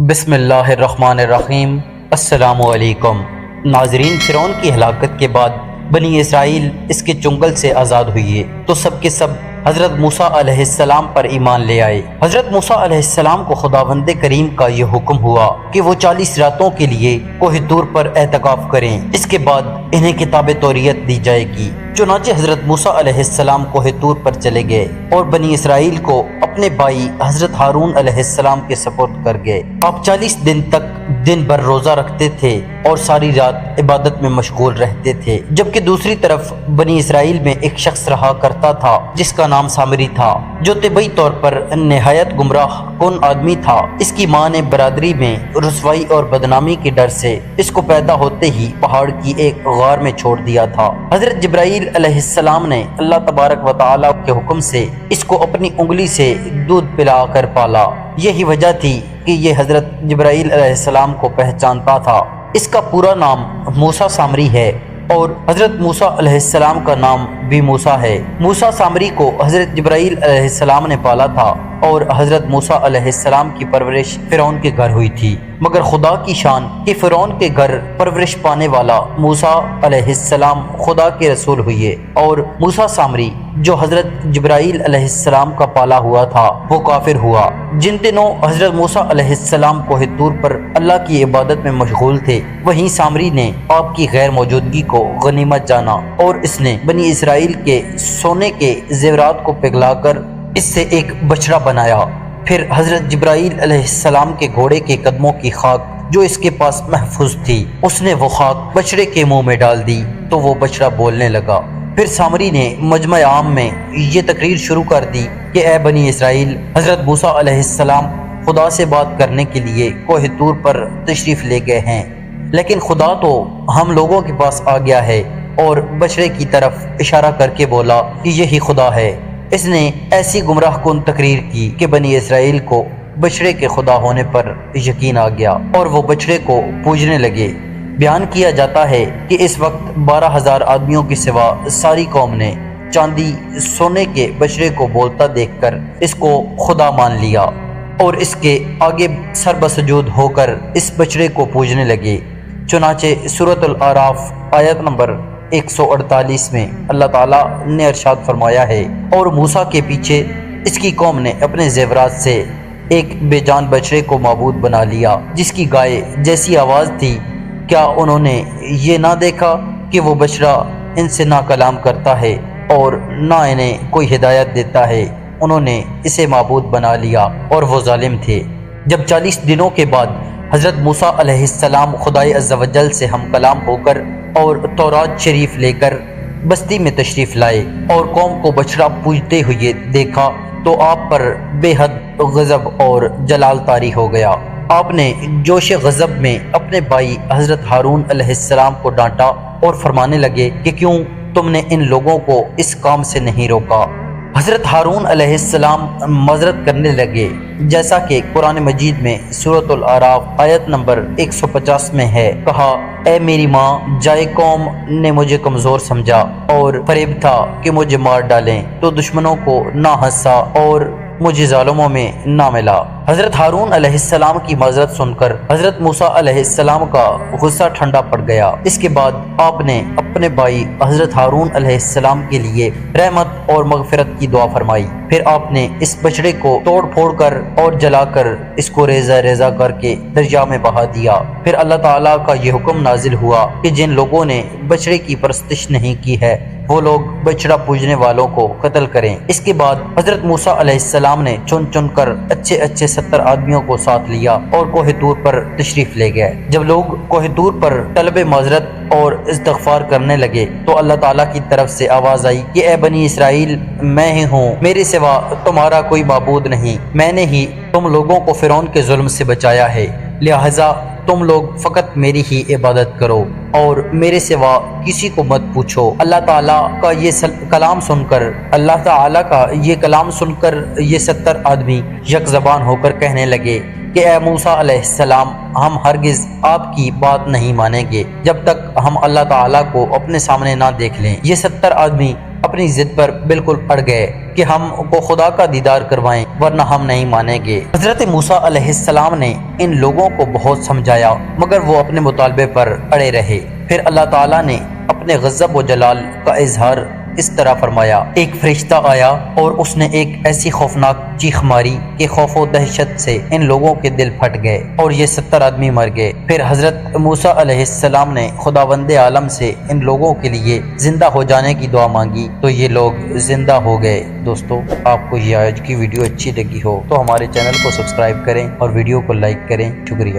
بسم اللہ الرحمن الرحیم۔ السلام علیکم ناظرین، فرعون کی ہلاکت کے بعد بنی اسرائیل اس کے چنگل سے آزاد ہوئی ہے تو سب کے سب حضرت موسیٰ علیہ السلام پر ایمان لے آئے۔ حضرت موسیٰ علیہ السلام کو خداوند کریم کا یہ حکم ہوا کہ وہ 40 راتوں کے لیے کوہ طور پر اعتکاف کریں، اس کے بعد انہیں کتاب توریت دی جائے گی۔ چنانچہ حضرت موسیٰ علیہ السلام کوہ طور پر چلے گئے اور بنی اسرائیل کو اپنے بھائی حضرت ہارون علیہ السلام کے سپرد کر گئے۔ آپ 40 دن تک دن بھر روزہ رکھتے تھے اور ساری رات عبادت میں مشغول رہتے تھے، جبکہ دوسری طرف بنی اسرائیل میں ایک شخص رہا کرتا تھا جس کا نام سامری تھا، جو طبعی طور پر نہایت گمراہ کن آدمی تھا۔ اس کی ماں نے برادری میں رسوائی اور بدنامی کے ڈر سے اس کو پیدا ہوتے ہی پہاڑ کی ایک غار میں چھوڑ دیا تھا۔ حضرت جبرائیل علیہ السلام نے اللہ تبارک و تعالی کے حکم سے اس کو اپنی انگلی سے دودھ پلا کر پالا۔ یہی وجہ تھی کہ یہ حضرت جبرائیل علیہ السلام کو پہچانتا تھا۔ اس کا پورا نام موسیٰ سامری ہے اور حضرت موسیٰ علیہ السلام کا نام بھی موسیٰ ہے۔ موسیٰ سامری کو حضرت جبرائیل علیہ السلام نے پالا تھا اور حضرت موسیٰ علیہ السلام کی پرورش فرعون کے گھر ہوئی تھی، مگر خدا کی شان کہ فرعون کے گھر پرورش پانے والا موسیٰ علیہ السلام خدا کے رسول ہوئے، اور موسیٰ سامری جو حضرت جبرائیل علیہ السلام کا پالا ہوا تھا وہ کافر ہوا۔ جن دنوں حضرت موسیٰ علیہ السلام کوہ طور پر اللہ کی عبادت میں مشغول تھے، وہیں سامری نے آپ کی غیر موجودگی کو غنیمت جانا اور اس نے بنی اسرائیل کے سونے کے زیورات کو پگھلا کر اس سے ایک بچڑا بنایا۔ پھر حضرت جبرائیل علیہ السلام کے گھوڑے کے قدموں کی خاک جو اس کے پاس محفوظ تھی، اس نے وہ خاک بچڑے کے منہ میں ڈال دی تو وہ بچڑا بولنے لگا۔ پھر سامری نے مجمع عام میں یہ تقریر شروع کر دی کہ اے بنی اسرائیل، حضرت موسیٰ علیہ السلام خدا سے بات کرنے کے لیے کوہ طور پر تشریف لے گئے ہیں، لیکن خدا تو ہم لوگوں کے پاس آ گیا ہے، اور بچڑے کی طرف اشارہ کر کے بولا کہ یہی خدا ہے۔ اس نے ایسی گمراہ کن تقریر کی کہ بنی اسرائیل کو بچڑے کے خدا ہونے پر یقین آ گیا اور وہ بچڑے کو پوجنے لگے۔ بیان کیا جاتا ہے کہ اس وقت 12,000 آدمیوں کے سوا ساری قوم نے چاندی سونے کے بچڑے کو بولتا دیکھ کر اس کو خدا مان لیا اور اس کے آگے سر بسجود ہو کر اس بچڑے کو پوجنے لگے۔ چنانچہ سورۃ الاعراف آیت نمبر 148 میں اللہ تعالیٰ نے ارشاد فرمایا ہے، اور موسیٰ کے پیچھے اس کی قوم نے اپنے زیورات سے ایک بے جان بچڑے کو معبود بنا لیا جس کی گائے جیسی آواز تھی۔ کیا انہوں نے یہ نہ دیکھا کہ وہ بچڑا ان سے نہ کلام کرتا ہے اور نہ انہیں کوئی ہدایت دیتا ہے؟ انہوں نے اسے معبود بنا لیا اور وہ ظالم تھے۔ جب 40 دنوں کے بعد حضرت موسیٰ علیہ السلام خدائے عز و جل سے ہم کلام ہو کر اور تورات شریف لے کر بستی میں تشریف لائے اور قوم کو بچڑا پوجتے ہوئے دیکھا تو آپ پر بے حد غضب اور جلال طاری ہو گیا۔ آپ نے جوش غضب میں اپنے بھائی حضرت ہارون علیہ السلام کو ڈانٹا اور فرمانے لگے کہ کیوں تم نے ان لوگوں کو اس کام سے نہیں روکا؟ حضرت ہارون علیہ السلام معذرت کرنے لگے، جیسا کہ قرآن مجید میں سورۃ الاعراف آیت نمبر 150 میں ہے، کہا اے میری ماں، جائے قوم نے مجھے کمزور سمجھا اور فریب تھا کہ مجھے مار ڈالیں تو دشمنوں کو نہ ہنسا اور مجھے ظالموں میں نہ ملا۔ حضرت ہارون علیہ السلام کی معذرت سن کر حضرت موسیٰ علیہ السلام کا غصہ ٹھنڈا پڑ گیا۔ اس کے بعد آپ نے اپنے بھائی حضرت ہارون علیہ السلام کے لیے رحمت اور مغفرت کی دعا فرمائی۔ پھر آپ نے اس بچڑے کو توڑ پھوڑ کر اور جلا کر اس کو ریزہ ریزہ کر کے دریا میں بہا دیا۔ پھر اللہ تعالیٰ کا یہ حکم نازل ہوا کہ جن لوگوں نے بچڑے کی پرستش نہیں کی ہے وہ لوگ بچڑا پوجنے والوں کو قتل کریں۔ اس کے بعد حضرت موسیٰ علیہ السلام نے چن چن کر اچھے 70 آدمیوں کو ساتھ لیا اور کوہ طور پر تشریف لے گئے۔ جب لوگ کوہ طور پر طلب معذرت اور استغفار کرنے لگے تو اللہ تعالیٰ کی طرف سے آواز آئی کہ اے بنی اسرائیل، میں ہی ہوں، میرے سوا تمہارا کوئی معبود نہیں، میں نے ہی تم لوگوں کو فرعون کے ظلم سے بچایا ہے، لہٰذا تم لوگ فقط میری ہی عبادت کرو اور میرے سوا کسی کو مت پوچھو۔ اللہ تعالیٰ کا یہ کلام سن کر یہ 70 آدمی یک زبان ہو کر کہنے لگے کہ اے موسیٰ علیہ السلام، ہم ہرگز آپ کی بات نہیں مانیں گے جب تک ہم اللہ تعالیٰ کو اپنے سامنے نہ دیکھ لیں۔ یہ 70 آدمی اپنی ضد پر بالکل اڑ گئے کہ ہم کو خدا کا دیدار کروائیں ورنہ ہم نہیں مانیں گے۔ حضرت موسیٰ علیہ السلام نے ان لوگوں کو بہت سمجھایا مگر وہ اپنے مطالبے پر اڑے رہے۔ پھر اللہ تعالیٰ نے اپنے غضب و جلال کا اظہار اس طرح فرمایا، ایک فرشتہ آیا اور اس نے ایک ایسی خوفناک چیخ ماری کہ خوف و دہشت سے ان لوگوں کے دل پھٹ گئے اور یہ 70 آدمی مر گئے۔ پھر حضرت موسیٰ علیہ السلام نے خداوند عالم سے ان لوگوں کے لیے زندہ ہو جانے کی دعا مانگی تو یہ لوگ زندہ ہو گئے۔ دوستو، آپ کو یہ آج کی ویڈیو اچھی لگی ہو تو ہمارے چینل کو سبسکرائب کریں اور ویڈیو کو لائک کریں۔ شکریہ۔